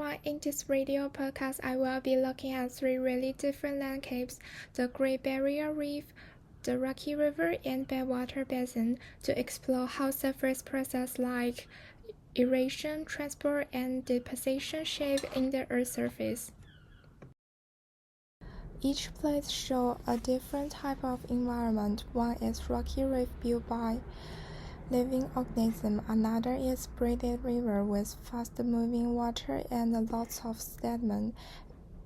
everyone. In this radio podcast, I will be looking at three really different landscapes: the Great Barrier Reef, the Rocky River, and Badwater Basin, to explore how surface processes like erosion, transport, and deposition shape in the Earth's surface. Each place shows a different type of environment. One is Rocky Reef built by living organism. Another is braided river with fast-moving water and lots of sediment.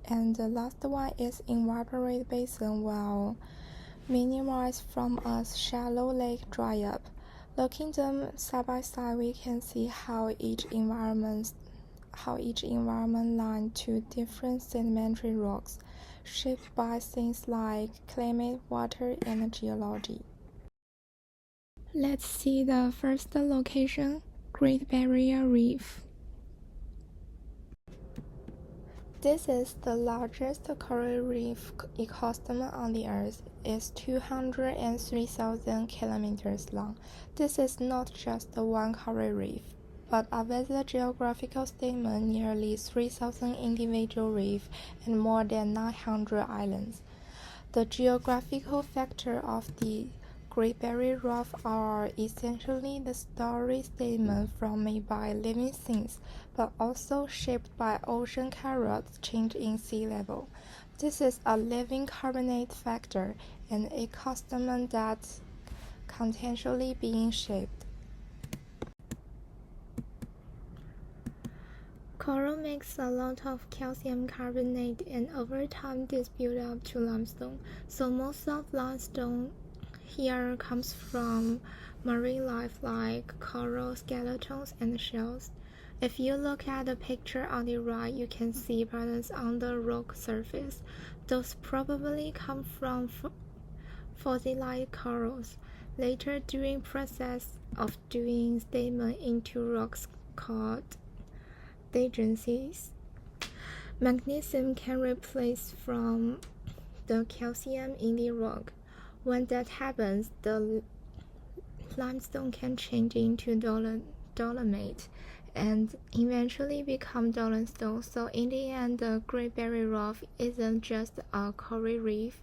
And the last one is evaporate basin where minerals from a shallow lake dry up. Looking them side by side, we can see how each environment lines to different sedimentary rocks, shaped by things like climate, water, and geology. Let's see the first location, Great Barrier Reef. This is the largest coral reef ecosystem on the Earth. It's 203,000 kilometers long. This is not just one coral reef, but with a geographical statement nearly 3,000 individual reefs and more than 900 islands. The geographical factor of the Great Barrier Reef are essentially the story statement made by living things, but also shaped by ocean currents change in sea level. This is a living carbonate factor, an ecosystem that's continually being shaped. Coral makes a lot of calcium carbonate, and over time this builds up to limestone. So most of limestone here comes from marine life like coral skeletons and shells. If you look at the picture on the right, you can see patterns on the rock surface. Those probably come from fossilized corals. Later, during process of doing sediment into rocks called degeneracy, magnesium can replace from the calcium in the rock. When that happens, the limestone can change into dolomite and eventually become dolostone. So in the end, the Great Barrier Reef isn't just a coral reef.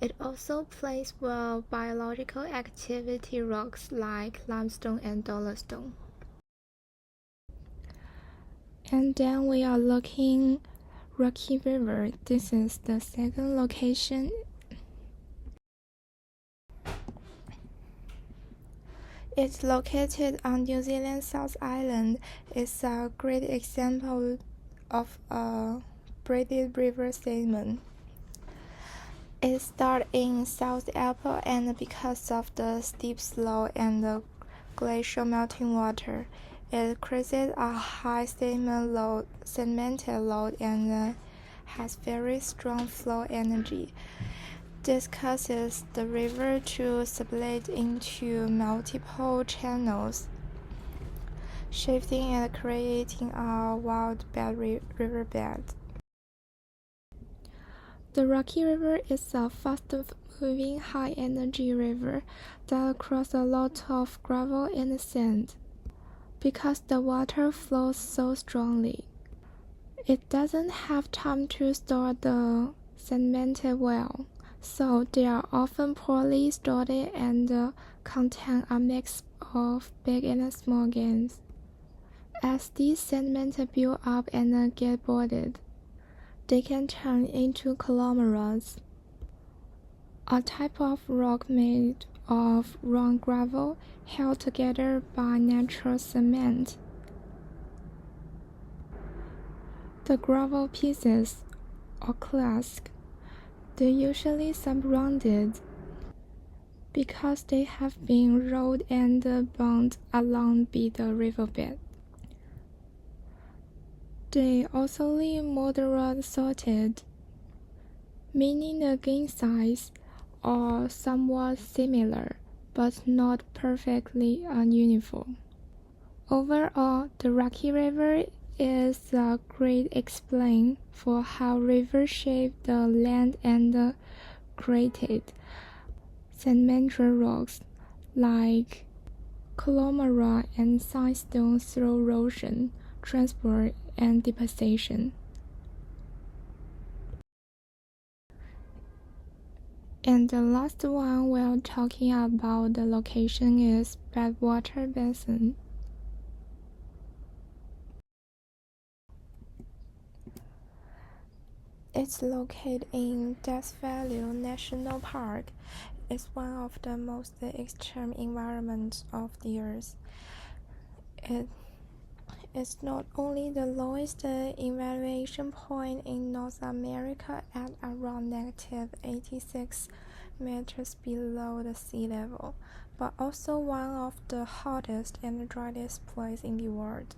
It also plays well biological activity rocks like limestone and dolostone. And then we are looking Rocky River. This is the second location. It's located on New Zealand's South Island. It's a great example of a braided river sediment. It starts in South April, and because of the steep slope and the glacial melting water, it creates a high sedimental load and has very strong flow energy. This causes the river to split into multiple channels, shifting and creating a wild riverbed. The Rocky River is a fast-moving, high-energy river that crosses a lot of gravel and sand. Because the water flows so strongly, it doesn't have time to store the sediment well. So they are often poorly stored and contain a mix of big and small grains. As these sediments build up and get boarded, they can turn into conglomerates, a type of rock made of raw gravel held together by natural cement. The gravel pieces, or clasks, they're usually surrounded because they have been rolled and bound along by the riverbed. They also moderate salted, meaning the grain size are somewhat similar, but not perfectly uniform. Overall, the Rocky River is a great example for how rivers shape the land and created sedimentary rocks like conglomerate and sandstone through erosion, transport, and deposition. And the last one we're talking about the location is Badwater Basin. It's located in Death Valley National Park. It's one of the most extreme environments of the Earth. It is not only the lowest elevation point in North America at around -86 meters below the sea level, but also one of the hottest and driest places in the world.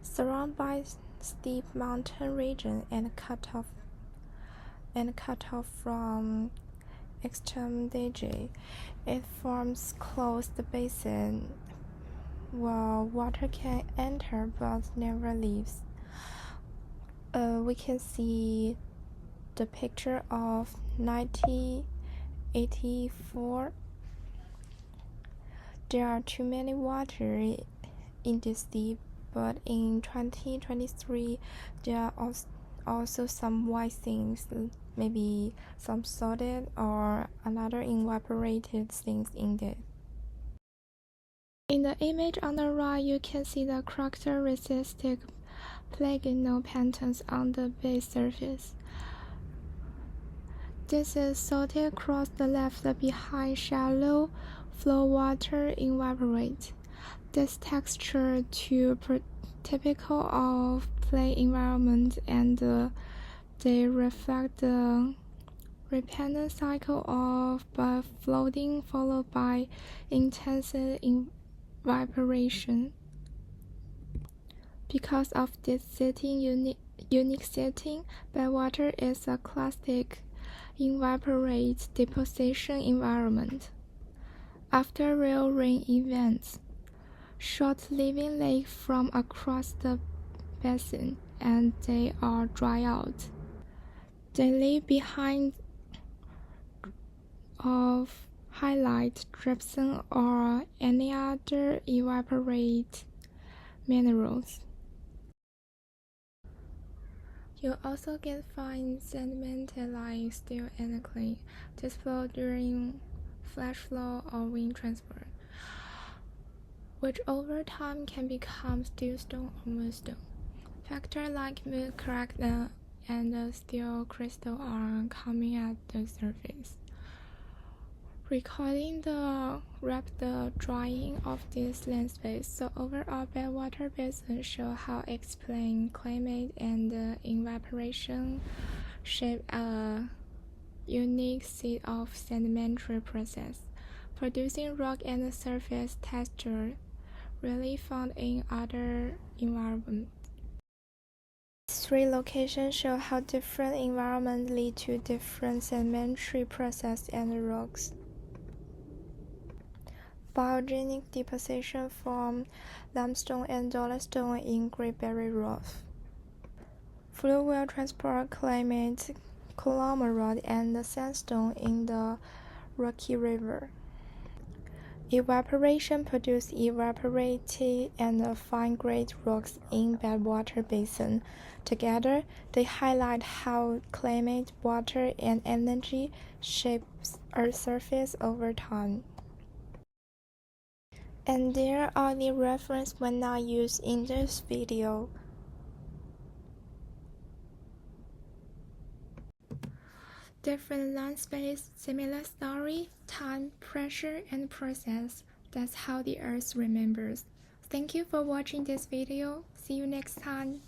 Surrounded by steep mountain region and cut off from extreme danger, it forms closed basin where water can enter but never leaves. We can see the picture of 1984. There are too many water in this deep, but in 2023 there are also some white things, maybe some salted or another evaporated things in it. In the image on the right, you can see the characteristic polygonal patterns on the base surface. This is salted across the left behind shallow flow water evaporate. This texture too typical of play environment, and they reflect the repeated cycle of flooding followed by intense evaporation. Because of this unique setting, Badwater is a classic evaporate deposition environment. After real rain events, short living lakes from across the basin, and they are dry out. They leave behind of highlight gypsum or any other evaporate minerals. You also can find sedimented like steel and clay. This flow during flash flow or wind transport, which over time can become steelstone or moonstone. Factors like moon crack and steel crystal are coming at the surface, recording the rapid drying of this land space. So overall, Badwater Basin show how explain climate and evaporation shape a unique set of sedimentary process, producing rock and surface texture rarely found in other environments. Three locations show how different environments lead to different sedimentary processes and rocks. Biogenic deposition from limestone and dolostone in Great Barrier Reef. Fluvial transport climate conglomerate and sandstone in the Rocky River. Evaporation produces evaporated and fine-grained rocks in Badwater Basin. Together, they highlight how climate, water, and energy shapes Earth's surface over time. And there are the references were not used in this video. Different land space, similar story, time, pressure, and process. That's how the Earth remembers. Thank you for watching this video. See you next time.